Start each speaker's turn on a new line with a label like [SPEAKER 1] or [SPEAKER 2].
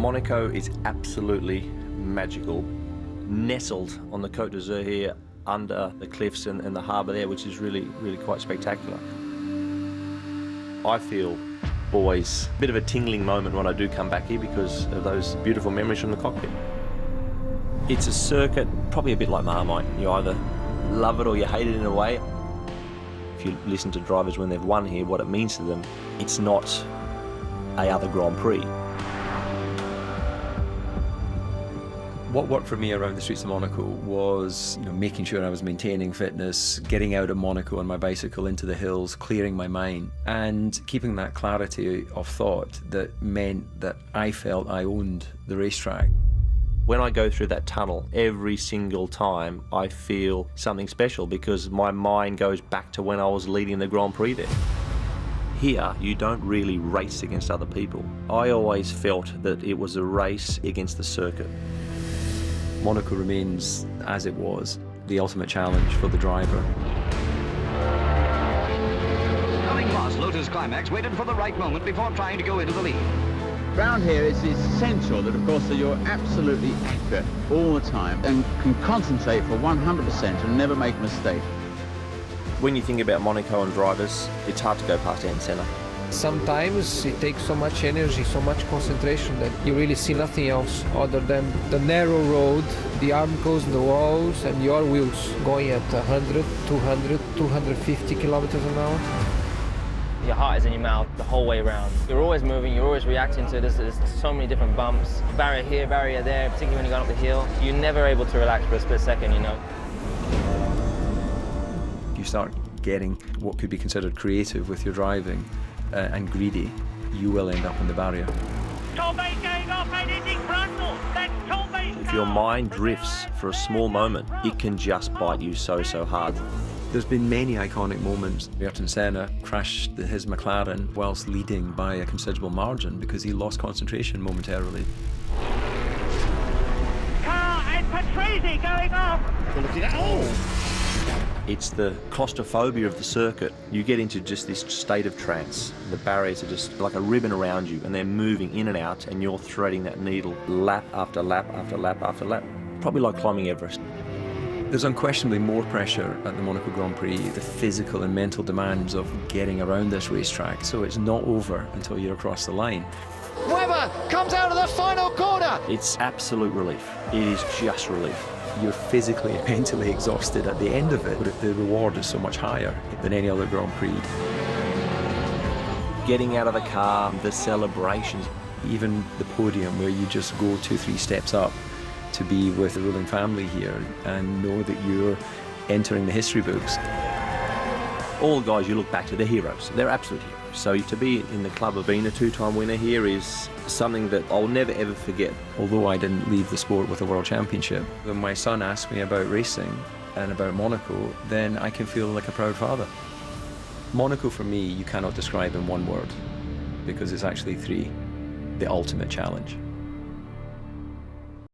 [SPEAKER 1] Monaco is absolutely magical. Nestled on the Côte d'Azur here, under the cliffs and the harbour there, which is really quite spectacular. I feel always a bit of a tingling moment when I do come back here because of those beautiful memories from the cockpit. It's a circuit, probably a bit like Marmite. You either love it or you hate it in a way. If you listen to drivers when they've won here, what it means to them, it's not a other Grand Prix.
[SPEAKER 2] What worked for me around the streets of Monaco was, making sure I was maintaining fitness, getting out of Monaco on my bicycle into the hills, clearing my mind, and keeping that clarity of thought that meant that I felt I owned the racetrack.
[SPEAKER 1] When I go through that tunnel, every single time I feel something special because my mind goes back to when I was leading the Grand Prix there. Here, you don't really race against other people. I always felt that it was a race against the circuit.
[SPEAKER 2] Monaco remains, as it was, the ultimate challenge for the driver.
[SPEAKER 3] Coming past Lotus Climax, waited for the right moment before trying to go into the lead.
[SPEAKER 4] Round here, it's essential that, of course, that you're absolutely accurate all the time and can concentrate for 100% and never make a mistake.
[SPEAKER 1] When you think about Monaco and drivers, it's hard to go past Ayrton Senna.
[SPEAKER 5] Sometimes it takes so much energy, so much concentration that you really see nothing else other than the narrow road, the armcos, the walls, and your wheels going at 100, 200, 250 kilometers an hour.
[SPEAKER 6] Your heart is in your mouth the whole way around. You're always moving, you're always reacting to this. There's so many different bumps, barrier here, barrier there, particularly when you're going up the hill. You're never able to relax for a split second,
[SPEAKER 2] You start getting what could be considered creative with your driving and greedy, you will end up in the barrier.
[SPEAKER 1] If your mind drifts for a small moment, it can just bite you so hard.
[SPEAKER 2] There's been many iconic moments. Ayrton Senna crashed his McLaren whilst leading by a considerable margin because he lost concentration momentarily.
[SPEAKER 7] Car and Patrese going off.
[SPEAKER 1] It's the claustrophobia of the circuit. You get into just this state of trance. The barriers are just like a ribbon around you and they're moving in and out and you're threading that needle lap after lap after lap after lap. Probably like climbing Everest.
[SPEAKER 2] There's unquestionably more pressure at the Monaco Grand Prix, the physical and mental demands of getting around this racetrack, so it's not over until you're across the line.
[SPEAKER 5] Webber comes out of the final corner!
[SPEAKER 1] It's absolute relief. It is just relief.
[SPEAKER 2] You're physically and mentally exhausted at the end of it, but the reward is so much higher than any other Grand Prix.
[SPEAKER 1] Getting out of the car, the celebrations.
[SPEAKER 2] Even the podium where you just go 2-3 steps up to be with the ruling family here and know that you're entering the history books.
[SPEAKER 1] All the guys you look back to, they're heroes. They're absolute heroes. So to be in the club of being a two-time winner here is something that I'll never ever forget.
[SPEAKER 2] Although I didn't leave the sport with a world championship, when my son asked me about racing and about Monaco, then I can feel like a proud father. Monaco for me, you cannot describe in one word, because it's actually 3, the ultimate challenge.